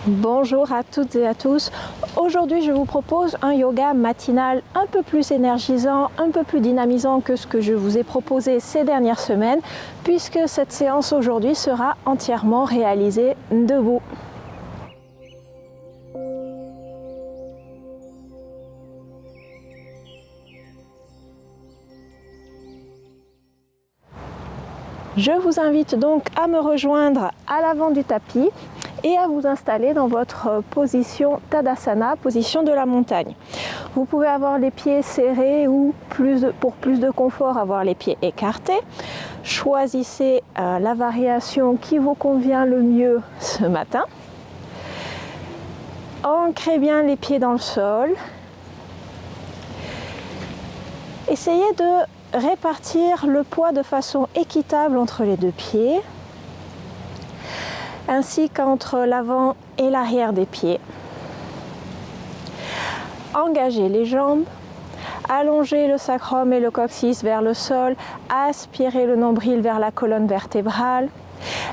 Bonjour à toutes et à tous. Aujourd'hui, je vous propose un yoga matinal un peu plus énergisant, un peu plus dynamisant que ce que je vous ai proposé ces dernières semaines, puisque cette séance aujourd'hui sera entièrement réalisée debout. Je vous invite donc à me rejoindre à l'avant du tapis et à vous installer dans votre position Tadasana, position de la montagne. Vous pouvez avoir les pieds serrés ou pour plus de confort avoir les pieds écartés. Choisissez la variation qui vous convient le mieux ce matin. Ancrez bien les pieds dans le sol. Essayez de répartir le poids de façon équitable entre les deux pieds, ainsi qu'entre l'avant et l'arrière des pieds. Engagez les jambes, allongez le sacrum et le coccyx vers le sol, aspirez le nombril vers la colonne vertébrale,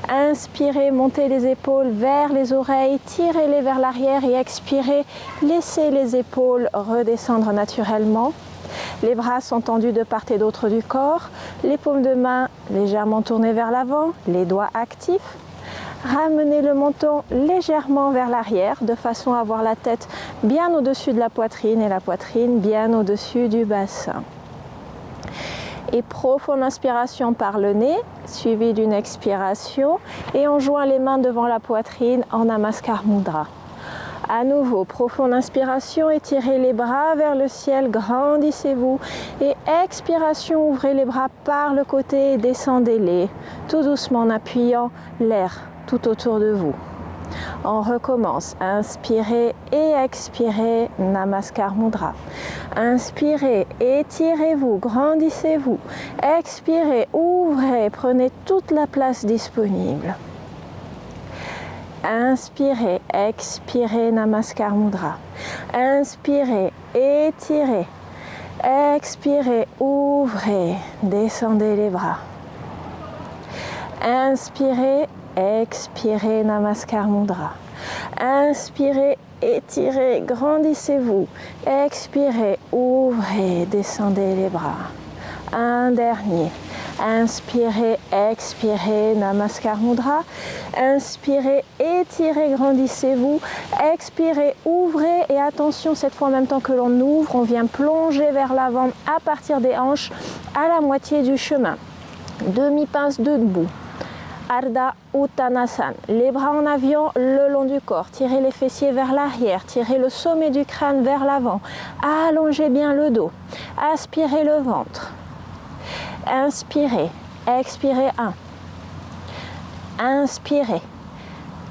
inspirez, montez les épaules vers les oreilles, tirez-les vers l'arrière et expirez, laissez les épaules redescendre naturellement. Les bras sont tendus de part et d'autre du corps, les paumes de main légèrement tournées vers l'avant, les doigts actifs. Ramenez le menton légèrement vers l'arrière de façon à avoir la tête bien au-dessus de la poitrine et la poitrine bien au-dessus du bassin. Et profonde inspiration par le nez, suivie d'une expiration et on joint les mains devant la poitrine en Namaskar Mudra. À nouveau, profonde inspiration, étirez les bras vers le ciel, grandissez-vous et expiration, ouvrez les bras par le côté et descendez-les tout doucement en appuyant l'air tout autour de vous. On recommence, inspirez et expirez, Namaskar Mudra. Inspirez, étirez-vous, grandissez-vous. Expirez, ouvrez, prenez toute la place disponible. Inspirez, expirez, Namaskar Mudra. Inspirez, étirez. Expirez, ouvrez, descendez les bras. Inspirez, expirez, Namaskar Mudra. Inspirez, étirez, grandissez-vous. Expirez, ouvrez, descendez les bras. Un dernier. Inspirez, expirez, Namaskar Mudra. Inspirez, étirez, grandissez-vous. Expirez, ouvrez et attention, cette fois en même temps que l'on ouvre, on vient plonger vers l'avant à partir des hanches à la moitié du chemin. Demi-pince debout. Ardha Uttanasana. Les bras en avion le long du corps. Tirez les fessiers vers l'arrière. Tirez le sommet du crâne vers l'avant. Allongez bien le dos. Aspirez le ventre. Inspirez, expirez 1. Inspirez,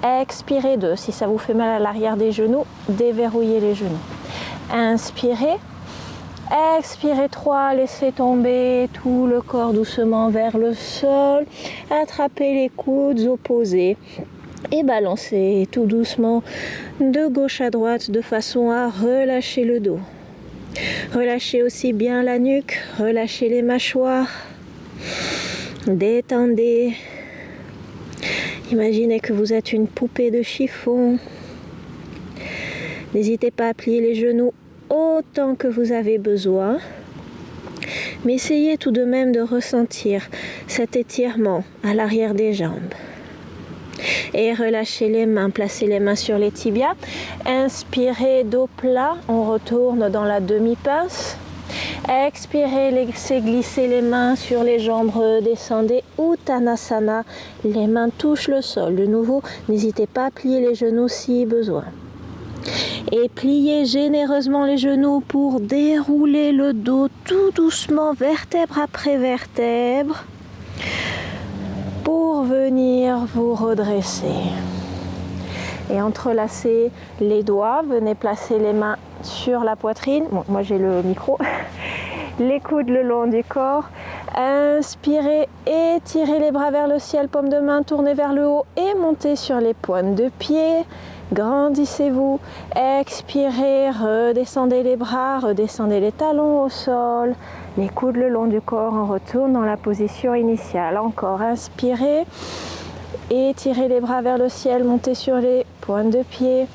expirez 2. Si ça vous fait mal à l'arrière des genoux, déverrouillez les genoux. Inspirez, expirez 3. Laissez tomber tout le corps doucement vers le sol. Attrapez les coudes opposés et balancez tout doucement de gauche à droite de façon à relâcher le dos. Relâchez aussi bien la nuque, relâchez les mâchoires, détendez. Imaginez que vous êtes une poupée de chiffon. N'hésitez pas à plier les genoux autant que vous avez besoin, mais essayez tout de même de ressentir cet étirement à l'arrière des jambes. Et relâchez les mains, placez les mains sur les tibias. Inspirez, dos plat, on retourne dans la demi-pince. Expirez, laissez glisser les mains sur les jambes, redescendez, Uttanasana. Les mains touchent le sol. De nouveau, n'hésitez pas à plier les genoux si besoin. Et pliez généreusement les genoux pour dérouler le dos tout doucement, vertèbre après vertèbre, pour venir vous redresser. Et entrelacez les doigts, venez placer les mains sur la poitrine. Bon, moi j'ai le micro. Les coudes le long du corps. Inspirez, étirez les bras vers le ciel, paume de main tournez vers le haut et montez sur les pointes de pied. Grandissez-vous. Expirez, redescendez les bras, redescendez les talons au sol. Les coudes le long du corps, on retourne dans la position initiale. Encore, inspirez. étirez les bras vers le ciel, montez sur les pointes de pied.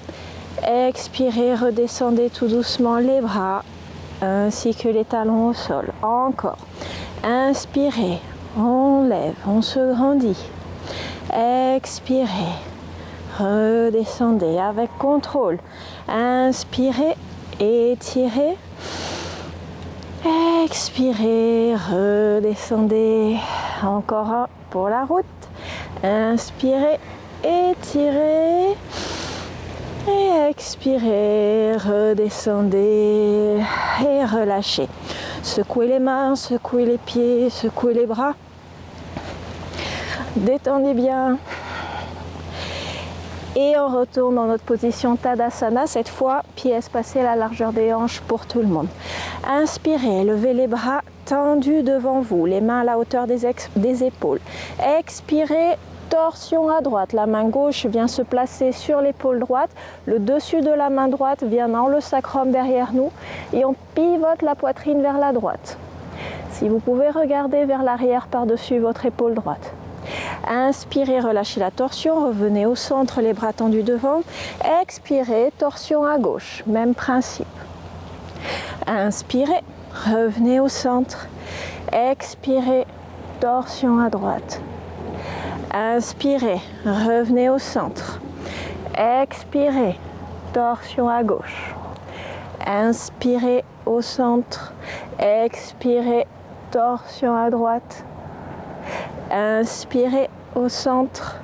Expirez, redescendez tout doucement les bras ainsi que les talons au sol. Encore. Inspirez, on lève, on se grandit. Expirez, redescendez avec contrôle. Inspirez, étirez. Expirez, redescendez. Encore un pour la route. Inspirez, étirez. Et expirez, redescendez et relâchez. Secouez les mains, secouez les pieds, secouez les bras. Détendez bien. Et on retourne dans notre position Tadasana. Cette fois, pieds espacés à la largeur des hanches pour tout le monde. Inspirez, levez les bras tendus devant vous, les mains à la hauteur des épaules. Expirez, torsion à droite. La main gauche vient se placer sur l'épaule droite. Le dessus de la main droite vient dans le sacrum derrière nous. Et on pivote la poitrine vers la droite. Si vous pouvez regarder vers l'arrière par-dessus votre épaule droite. Inspirez, relâchez la torsion, revenez au centre, les bras tendus devant. Expirez, torsion à gauche, même principe. Inspirez, revenez au centre. Expirez, torsion à droite. Inspirez, revenez au centre. Expirez, torsion à gauche. Inspirez au centre. Expirez, torsion à droite. Inspirez au centre,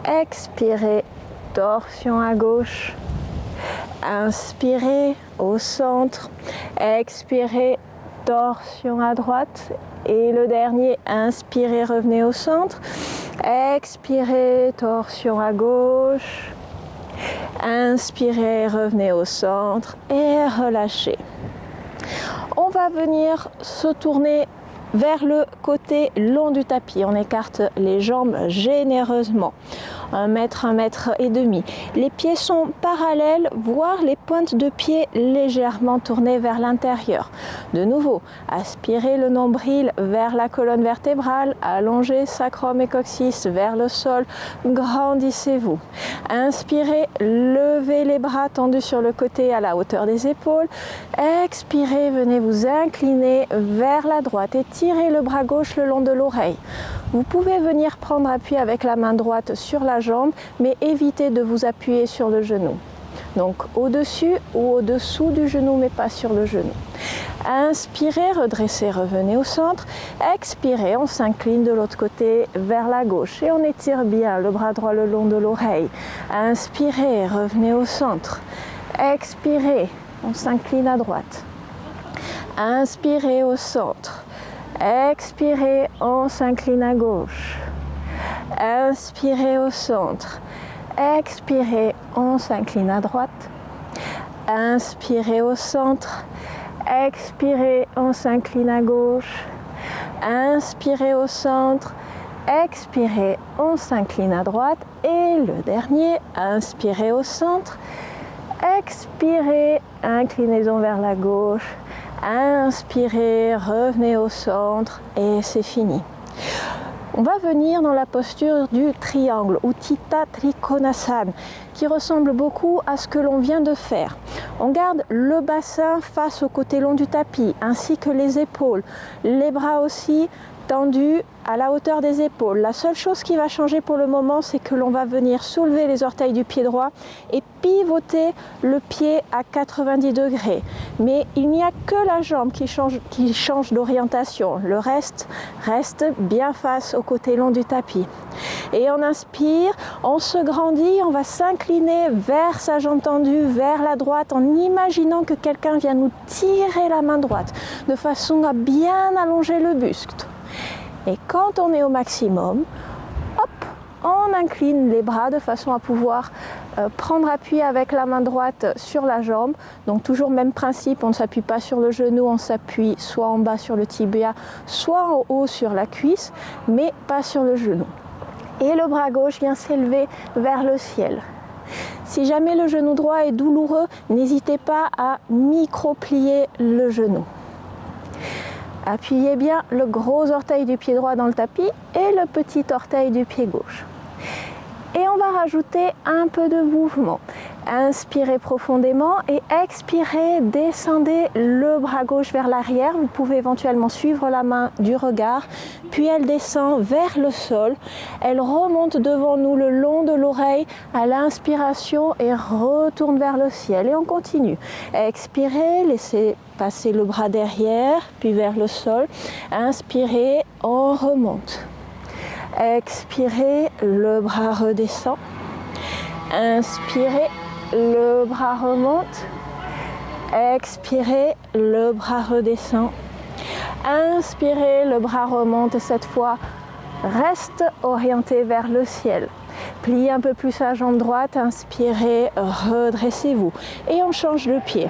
expirez, torsion à gauche. Inspirez au centre, expirez, torsion à droite. Et le dernier, inspirez, revenez au centre. Expirez, torsion à gauche. Inspirez, revenez au centre et relâchez. On va venir se tourner vers le côté long du tapis. On écarte les jambes généreusement. 1 mètre, 1 mètre et demi. Les pieds sont parallèles, voire les pointes de pied légèrement tournées vers l'intérieur. De nouveau, aspirez le nombril vers la colonne vertébrale, allongez sacrum et coccyx vers le sol, grandissez-vous. Inspirez, levez les bras tendus sur le côté à la hauteur des épaules. Expirez, venez vous incliner vers la droite et tirez le bras gauche le long de l'oreille. Vous pouvez venir prendre appui avec la main droite sur la jambe, mais évitez de vous appuyer sur le genou. Donc au-dessus ou au-dessous du genou, mais pas sur le genou. Inspirez, redressez, revenez au centre. Expirez, on s'incline de l'autre côté vers la gauche et on étire bien le bras droit le long de l'oreille. Inspirez, revenez au centre. Expirez, on s'incline à droite. Inspirez au centre. Expirez, on s'incline à gauche. Inspirez au centre. Expirez, on s'incline à droite. Inspirez au centre. Expirez, on s'incline à gauche. Inspirez au centre. Expirez, on s'incline à droite. Et le dernier, inspirez au centre. Expirez, inclinaison vers la gauche. Inspirez, revenez au centre et c'est fini. On va venir dans la posture du triangle, Utthita Trikonasana, qui ressemble beaucoup à ce que l'on vient de faire. On garde le bassin face au côté long du tapis, ainsi que les épaules, les bras aussi tendus à la hauteur des épaules. La seule chose qui va changer pour le moment, c'est que l'on va venir soulever les orteils du pied droit et pivoter le pied à 90 degrés. Mais il n'y a que la jambe qui change d'orientation. Le reste bien face au côté long du tapis. Et on inspire, on se grandit, on va s'incliner vers sa jambe tendue, vers la droite, en imaginant que quelqu'un vient nous tirer la main droite, de façon à bien allonger le buste. Et quand on est au maximum, hop, on incline les bras de façon à pouvoir prendre appui avec la main droite sur la jambe. Donc toujours même principe, on ne s'appuie pas sur le genou, on s'appuie soit en bas sur le tibia, soit en haut sur la cuisse, mais pas sur le genou. Et le bras gauche vient s'élever vers le ciel. Si jamais le genou droit est douloureux, n'hésitez pas à micro-plier le genou. Appuyez bien le gros orteil du pied droit dans le tapis et le petit orteil du pied gauche. Et on va rajouter un peu de mouvement. Inspirez profondément et expirez, descendez le bras gauche vers l'arrière. Vous pouvez éventuellement suivre la main du regard, puis elle descend vers le sol. Elle remonte devant nous le long de l'oreille à l'inspiration et retourne vers le ciel. Et on continue. Expirez, laissez passer le bras derrière, puis vers le sol. Inspirez, on remonte. Expirez, le bras redescend. Inspirez, le bras remonte. Expirez, le bras redescend. Inspirez, le bras remonte et cette fois, reste orienté vers le ciel. Pliez un peu plus la jambe droite, inspirez, redressez-vous. Et on change de pied.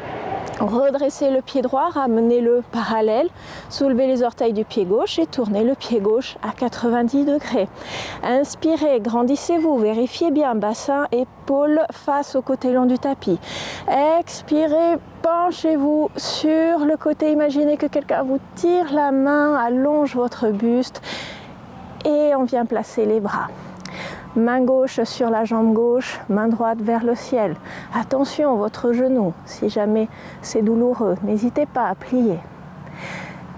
Redressez le pied droit, ramenez-le parallèle, soulevez les orteils du pied gauche et tournez le pied gauche à 90 degrés. Inspirez, grandissez-vous, vérifiez bien, bassin, épaules face au côté long du tapis. Expirez, penchez-vous sur le côté, imaginez que quelqu'un vous tire la main, allonge votre buste et on vient placer les bras. Main gauche sur la jambe gauche, main droite vers le ciel. Attention, votre genou, si jamais c'est douloureux, n'hésitez pas à plier.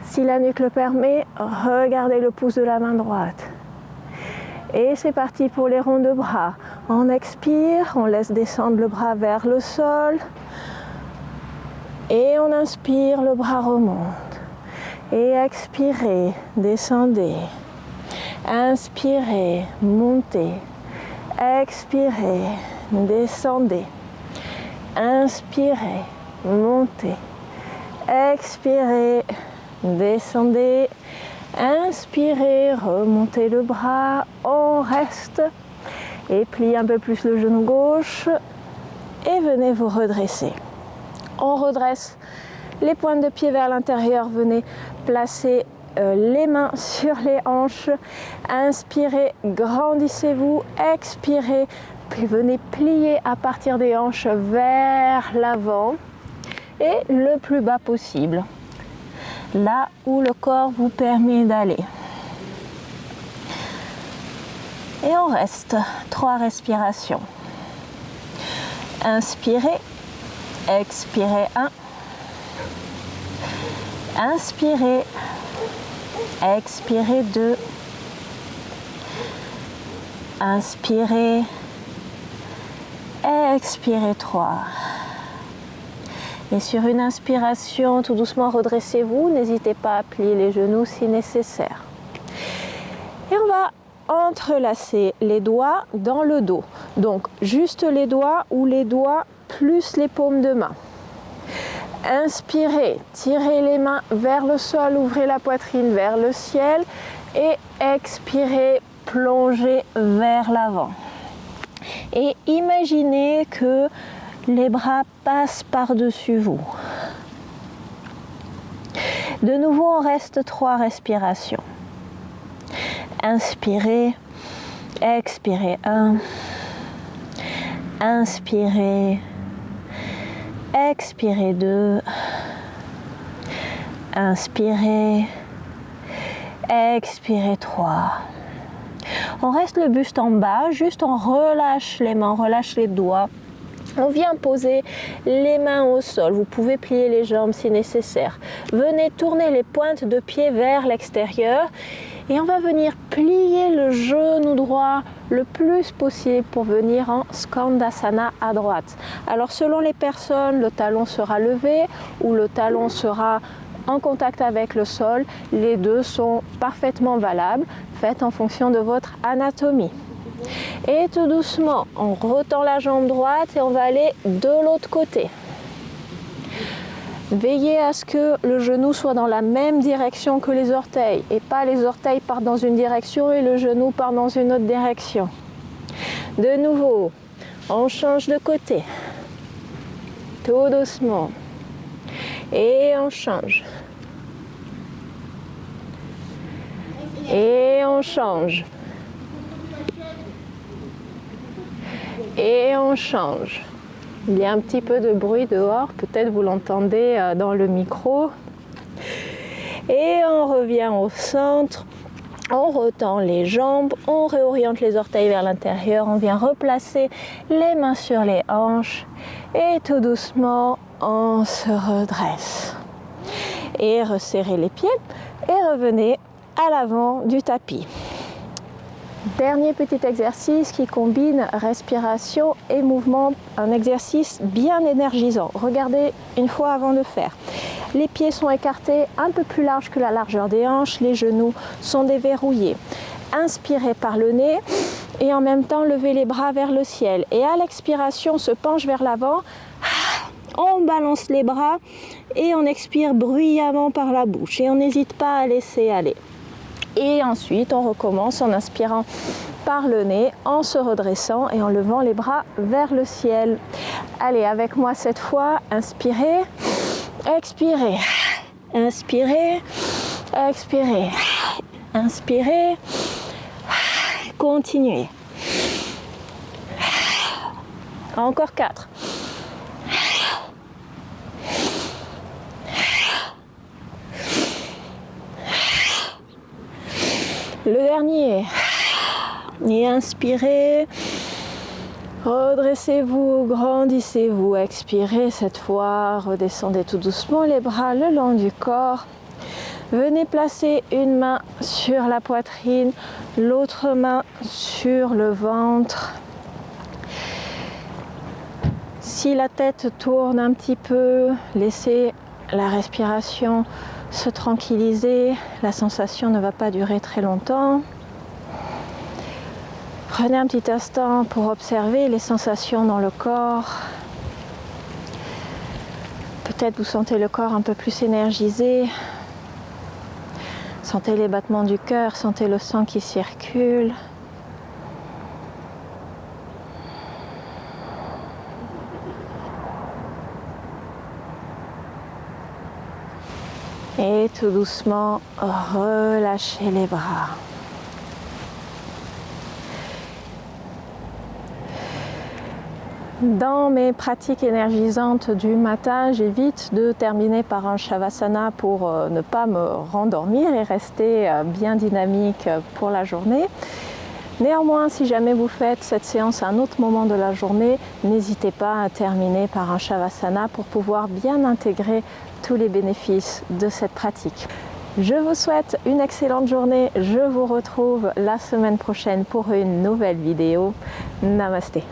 Si la nuque le permet, regardez le pouce de la main droite. Et c'est parti pour les ronds de bras. On expire, on laisse descendre le bras vers le sol. Et on inspire, le bras remonte. Et expirez, descendez. Inspirez, montez. Expirez, descendez. Inspirez, montez. Expirez, descendez. Inspirez, remontez le bras. On reste. Et pliez un peu plus le genou gauche. Et venez vous redresser. On redresse les pointes de pied vers l'intérieur. Venez placer les mains sur les hanches. Inspirez, grandissez-vous. Expirez, puis venez plier à partir des hanches vers l'avant et le plus bas possible, là où le corps vous permet d'aller. Et on reste 3 respirations. Inspirez, expirez 1. Inspirez, expirez 2. Inspirez, expirez 3. Et sur une inspiration, tout doucement redressez-vous. N'hésitez pas à plier les genoux si nécessaire. Et on va entrelacer les doigts dans le dos. Donc juste les doigts ou les doigts plus les paumes de main. Inspirez, tirez les mains vers le sol, ouvrez la poitrine vers le ciel et expirez, plongez vers l'avant. Et imaginez que les bras passent par-dessus vous. De nouveau, on reste 3 respirations. Inspirez, expirez 1. Inspirez, expirez 2. Inspirez, expirez 3. On reste le buste en bas, juste on relâche les mains, on relâche les doigts. On vient poser les mains au sol. Vous pouvez plier les jambes si nécessaire. Venez tourner les pointes de pied vers l'extérieur. Et on va venir plier le genou droit le plus possible pour venir en Skandasana à droite. Alors selon les personnes, le talon sera levé ou le talon sera en contact avec le sol. Les deux sont parfaitement valables. Faites en fonction de votre anatomie. Et tout doucement, on retend la jambe droite et on va aller de l'autre côté. Veillez à ce que le genou soit dans la même direction que les orteils et pas les orteils partent dans une direction et le genou part dans une autre direction. De nouveau, on change de côté. Tout doucement. Et on change. Et on change. Et on change. Il y a un petit peu de bruit dehors, peut-être vous l'entendez dans le micro. Et on revient au centre. On retend les jambes, on réoriente les orteils vers l'intérieur, on vient replacer les mains sur les hanches et tout doucement on se redresse. Et resserrez les pieds et revenez à l'avant du tapis. Dernier petit exercice qui combine respiration et mouvement, un exercice bien énergisant. Regardez une fois avant de faire. Les pieds sont écartés un peu plus larges que la largeur des hanches, les genoux sont déverrouillés. Inspirez par le nez et en même temps levez les bras vers le ciel. Et à l'expiration, on se penche vers l'avant, on balance les bras et on expire bruyamment par la bouche. Et on n'hésite pas à laisser aller. Et ensuite, on recommence en inspirant par le nez, en se redressant et en levant les bras vers le ciel. Allez, avec moi cette fois, inspirez, expirez, inspirez, expirez, inspirez, continuez. Encore 4. Le dernier. Et inspirez. Redressez-vous, grandissez-vous. Expirez cette fois. Redescendez tout doucement les bras le long du corps. Venez placer une main sur la poitrine, l'autre main sur le ventre. Si la tête tourne un petit peu, laissez la respiration se tranquilliser, la sensation ne va pas durer très longtemps. Prenez un petit instant pour observer les sensations dans le corps. Peut-être vous sentez le corps un peu plus énergisé. Sentez les battements du cœur, sentez le sang qui circule. Et tout doucement, relâchez les bras. Dans mes pratiques énergisantes du matin, j'évite de terminer par un Shavasana pour ne pas me rendormir et rester bien dynamique pour la journée. Néanmoins, si jamais vous faites cette séance à un autre moment de la journée, n'hésitez pas à terminer par un Shavasana pour pouvoir bien intégrer tous les bénéfices de cette pratique. Je vous souhaite une excellente journée. Je vous retrouve la semaine prochaine pour une nouvelle vidéo. Namasté.